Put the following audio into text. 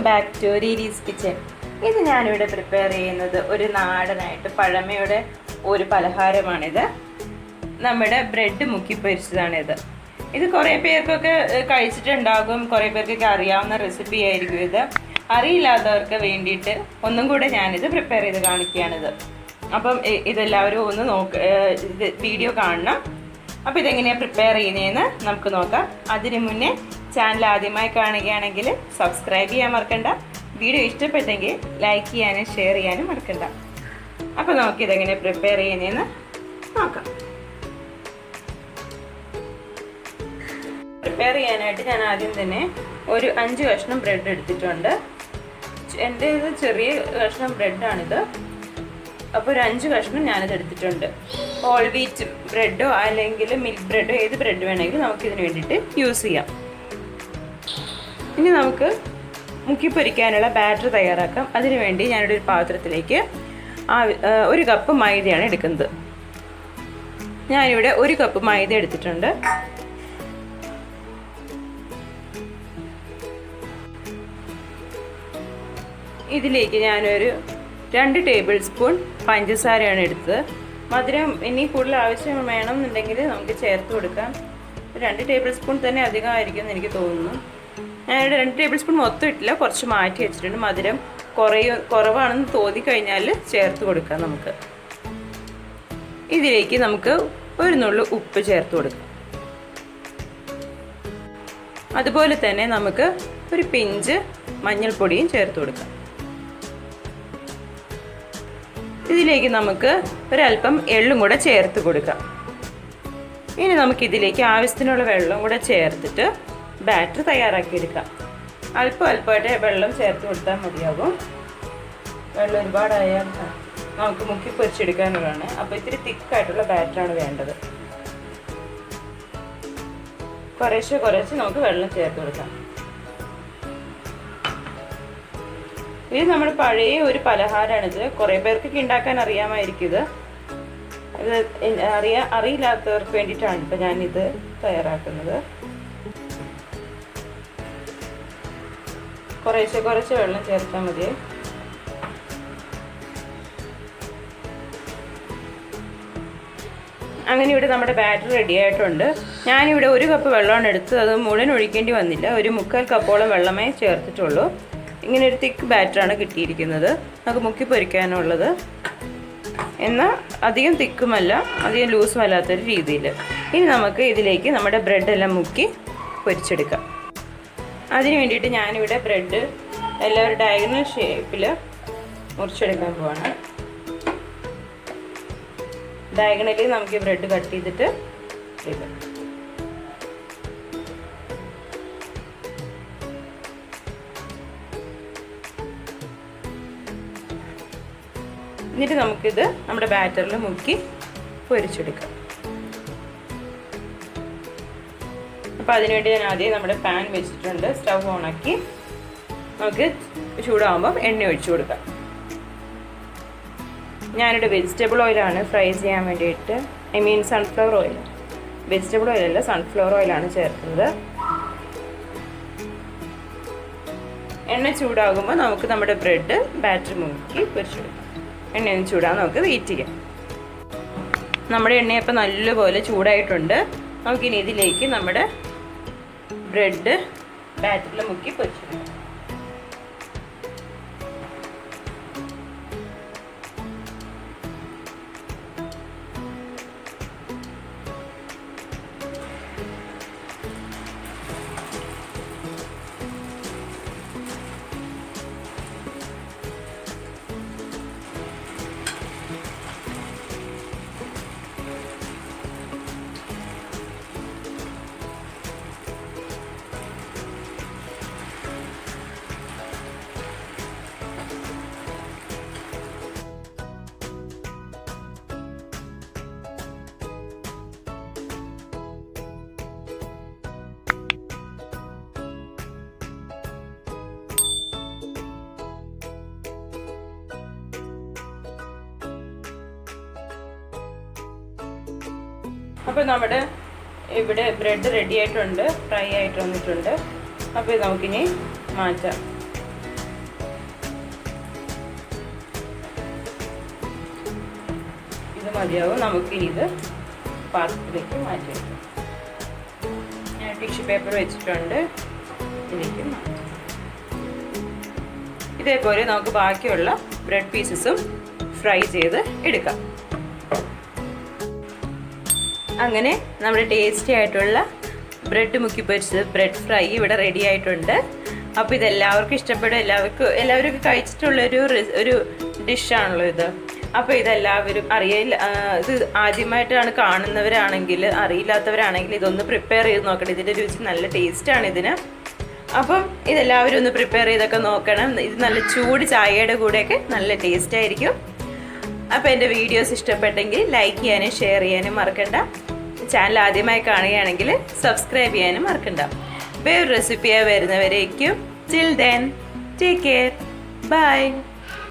Back to റീരീസ് kitchen. ഇത് ഞാനിവിടെ prepare ചെയ്യുന്നത് ഒരു നാടനായിട്ട് പഴമയുടെ ഒരു പലഹാരമാണിത്. നമ്മുടെ ബ്രെഡ് മുക്കിപ്പൊരിച്ചതാണിത്. ഇത് കുറേ പേർക്കൊക്കെ കഴിച്ചിട്ടുണ്ടാകും, കുറേ പേർക്കൊക്കെ അറിയാവുന്ന റെസിപ്പി ആയിരിക്കും ഇത്. അറിയില്ലാത്തവർക്ക് വേണ്ടിയിട്ട് ഒന്നും കൂടെ ഞാനിത് പ്രിപ്പയർ ചെയ്ത് കാണിക്കുകയാണിത്. അപ്പം ഇതെല്ലാവരും ഒന്ന് ഇത് വീഡിയോ കാണണം. അപ്പോൾ ഇതെങ്ങനെയാണ് പ്രിപ്പയർ ചെയ്യുന്നതെന്ന് നമുക്ക് നോക്കാം. അതിന് മുന്നേ ചാനൽ ആദ്യമായി കാണുകയാണെങ്കിൽ സബ്സ്ക്രൈബ് ചെയ്യാൻ മറക്കണ്ട. വീഡിയോ ഇഷ്ടപ്പെട്ടെങ്കിൽ ലൈക്ക് ചെയ്യാനും ഷെയർ ചെയ്യാനും മറക്കണ്ട. അപ്പോൾ നമുക്കിതെങ്ങനെ പ്രിപ്പയർ ചെയ്യുന്നതെന്ന് നോക്കാം. പ്രിപ്പയർ ചെയ്യാനായിട്ട് ഞാൻ ആദ്യം തന്നെ ഒരു 5 കഷ്ണം ബ്രെഡ് എടുത്തിട്ടുണ്ട്. എൻ്റെ ഇത് ചെറിയ കഷ്ണം ബ്രെഡാണിത്. അപ്പോൾ ഒരു 5 കഷ്ണം ഞാനിത് എടുത്തിട്ടുണ്ട്. ഹോൾ വീറ്റ് ബ്രെഡോ അല്ലെങ്കിൽ മിൽക്ക് ബ്രെഡോ ഏത് ബ്രെഡ് വേണമെങ്കിലും നമുക്കിതിന് വേണ്ടിയിട്ട് യൂസ് ചെയ്യാം. ഇനി നമുക്ക് മുക്കിപ്പൊരിക്കാനുള്ള ബാറ്റർ തയ്യാറാക്കാം. അതിനു വേണ്ടി ഞാനിവിടെ ഒരു പാത്രത്തിലേക്ക് 1 കപ്പ് മൈദയാണ് എടുക്കുന്നത്. ഞാനിവിടെ 1 കപ്പ് മൈദ എടുത്തിട്ടുണ്ട്. ഇതിലേക്ക് ഞാനൊരു 2 ടേബിൾ സ്പൂൺ പഞ്ചസാരയാണ് എടുത്തത്. മധുരം ഇനി കൂടുതൽ ആവശ്യം വേണമെന്നുണ്ടെങ്കിൽ നമുക്ക് ചേർത്ത് കൊടുക്കാം. 2 ടേബിൾ സ്പൂൺ തന്നെ അധികമായിരിക്കും എന്ന് എനിക്ക് തോന്നുന്നു. ഞാനിവിടെ 2 ടേബിൾ സ്പൂൺ മൊത്തം ഇട്ടില്ല, കുറച്ച് മാറ്റി വെച്ചിട്ടുണ്ട്. മധുരം കുറവാണെന്ന് തോന്നിക്കഴിഞ്ഞാൽ ചേർത്ത് കൊടുക്കാം നമുക്ക്. ഇതിലേക്ക് നമുക്ക് ഒരു നുള്ളു ഉപ്പ് ചേർത്ത് കൊടുക്കാം. അതുപോലെ തന്നെ നമുക്ക് ഒരു പിഞ്ച് മഞ്ഞൾപ്പൊടിയും ചേർത്ത് കൊടുക്കാം. ഇതിലേക്ക് നമുക്ക് ഒരല്പം എള്ളും കൂടെ ചേർത്ത് കൊടുക്കാം. ഇനി നമുക്കിതിലേക്ക് ആവശ്യത്തിനുള്ള വെള്ളം കൂടെ ചേർത്തിട്ട് ബാറ്റർ തയ്യാറാക്കിയെടുക്കാം. അല്പമായിട്ട് വെള്ളം ചേർത്ത് കൊടുത്താൽ മതിയാകും. വെള്ളം ഒരുപാടായാൽ നമുക്ക് മുക്കി പൊരിച്ചെടുക്കാനുള്ളതാണ്. അപ്പോൾ ഇത്തിരി തിക്കായിട്ടുള്ള ബാറ്ററാണ് വേണ്ടത്. കുറേശ്ശെ നമുക്ക് വെള്ളം ചേർത്ത് കൊടുക്കാം. ഇത് നമ്മുടെ പഴയ ഒരു പലഹാരമാണിത്. കുറേ പേർക്കൊക്കെ ഉണ്ടാക്കാൻ അറിയാമായിരിക്കും. ഇത് അറിയില്ലാത്തവർക്ക് വേണ്ടിയിട്ടാണ് ഇപ്പം ഞാനിത് തയ്യാറാക്കുന്നത്. കുറേശ്ശെ വെള്ളം ചേർത്താൽ മതി. അങ്ങനെ ഇവിടെ നമ്മുടെ ബാറ്റർ റെഡി ആയിട്ടുണ്ട്. ഞാനിവിടെ 1 കപ്പ് വെള്ളമാണ് എടുത്തത്. അത് മുഴുവൻ ഒഴിക്കേണ്ടി വന്നില്ല. ഒരു 1/4 കപ്പോളം വെള്ളമേ ചേർത്തിട്ടുള്ളൂ. ഇങ്ങനെ ഒരു തിക്ക് ബാറ്ററാണ് കിട്ടിയിരിക്കുന്നത്. നമുക്ക് മുക്കി പൊരിക്കാനുള്ളത്. എന്നാൽ അധികം തിക്കുമല്ല, അധികം ലൂസും അല്ലാത്തൊരു രീതിയിൽ. ഇനി നമുക്ക് ഇതിലേക്ക് നമ്മുടെ ബ്രെഡെല്ലാം മുക്കി പൊരിച്ചെടുക്കാം. അതിന് വേണ്ടിയിട്ട് ഞാനിവിടെ ബ്രെഡ് എല്ലാവരും ഡയഗണൽ ഷേപ്പിൽ മുറിച്ചെടുക്കാൻ പോവാണ്. ഡയഗണലിൽ നമുക്ക് ബ്രെഡ് കട്ട് ചെയ്തിട്ട് ഇടാം. എന്നിട്ട് നമുക്കിത് നമ്മുടെ ബാറ്ററിൽ മുക്കി പൊരിച്ചെടുക്കാം. അപ്പോൾ അതിനുവേണ്ടി ഞാൻ ആദ്യം നമ്മുടെ പാൻ വെച്ചിട്ടുണ്ട്. സ്റ്റവ് ഓണാക്കി നമുക്ക് ചൂടാകുമ്പം എണ്ണ ഒഴിച്ചു കൊടുക്കാം. ഞാനിവിടെ വെജിറ്റബിൾ ഓയിലാണ് ഫ്രൈ ചെയ്യാൻ വേണ്ടിയിട്ട്, സൺഫ്ലവർ ഓയിൽ. വെജിറ്റബിൾ ഓയിലല്ല, സൺഫ്ലവർ ഓയിലാണ് ചേർക്കുന്നത്. എണ്ണ ചൂടാകുമ്പോൾ നമുക്ക് നമ്മുടെ ബ്രെഡ് ബാറ്റർ മുക്കി പൊരിച്ചെടുക്കാം. എണ്ണയൊന്ന് ചൂടാൻ നമുക്ക് വെയിറ്റ് ചെയ്യാം. നമ്മുടെ എണ്ണയപ്പം നല്ലപോലെ ചൂടായിട്ടുണ്ട്. നമുക്കിനി ഇതിലേക്ക് നമ്മുടെ ബ്രെഡ് ബാറ്ററിൽ മുക്കി പൊരിച്ചെടുക്കാം. അപ്പോൾ നമ്മുടെ ഇവിടെ ബ്രെഡ് റെഡി ആയിട്ടുണ്ട്, ഫ്രൈ ആയിട്ട് വന്നിട്ടുണ്ട്. അപ്പോൾ ഇത് നമുക്കിനി മാറ്റാം. മതിയാവും. നമുക്ക് ഇത് പാത്രത്തിലേക്ക് മാറ്റി വെക്കാം. ഞാൻ ടിഷ്യൂ പേപ്പർ വെച്ചിട്ടുണ്ട്. ഇതിലേക്ക് മാറ്റാം. ഇതേപോലെ നമുക്ക് ബാക്കിയുള്ള ബ്രെഡ് പീസസും ഫ്രൈ ചെയ്ത് എടുക്കാം. അങ്ങനെ നമ്മുടെ ടേസ്റ്റി ആയിട്ടുള്ള ബ്രെഡ് മുക്കി പൊരിച്ചത് ബ്രെഡ് ഫ്രൈ ഇവിടെ റെഡി ആയിട്ടുണ്ട്. അപ്പോൾ ഇതെല്ലാവർക്കും ഇഷ്ടപ്പെടും. എല്ലാവരും കഴിച്ചിട്ടുള്ളൊരു ഡിഷാണല്ലോ ഇത്. അപ്പോൾ ഇതെല്ലാവരും ഇത് ആദ്യമായിട്ടാണ് കാണുന്നവരാണെങ്കിൽ, അറിയില്ലാത്തവരാണെങ്കിൽ ഇതൊന്ന് പ്രിപ്പയർ ചെയ്ത് നോക്കണം. ഇതിൻ്റെ രുചി നല്ല ടേസ്റ്റാണ് ഇതിന്. അപ്പം ഇതെല്ലാവരും ഒന്ന് പ്രിപ്പയർ ചെയ്തൊക്കെ നോക്കണം. ഇത് നല്ല ചൂട് ചായയുടെ കൂടെയൊക്കെ നല്ല ടേസ്റ്റ് ആയിരിക്കും. അപ്പോൾ എൻ്റെ വീഡിയോസ് ഇഷ്ടപ്പെട്ടെങ്കിൽ ലൈക്ക് ചെയ്യാനും ഷെയർ ചെയ്യാനും മറക്കണ്ട. ചാനൽ ആദ്യമായി കാണുകയാണെങ്കിൽ സബ്സ്ക്രൈബ് ചെയ്യാനും മറക്കണ്ട. വേറൊരു റെസിപ്പിയായി വരുന്നവരേക്കും till then take care. By.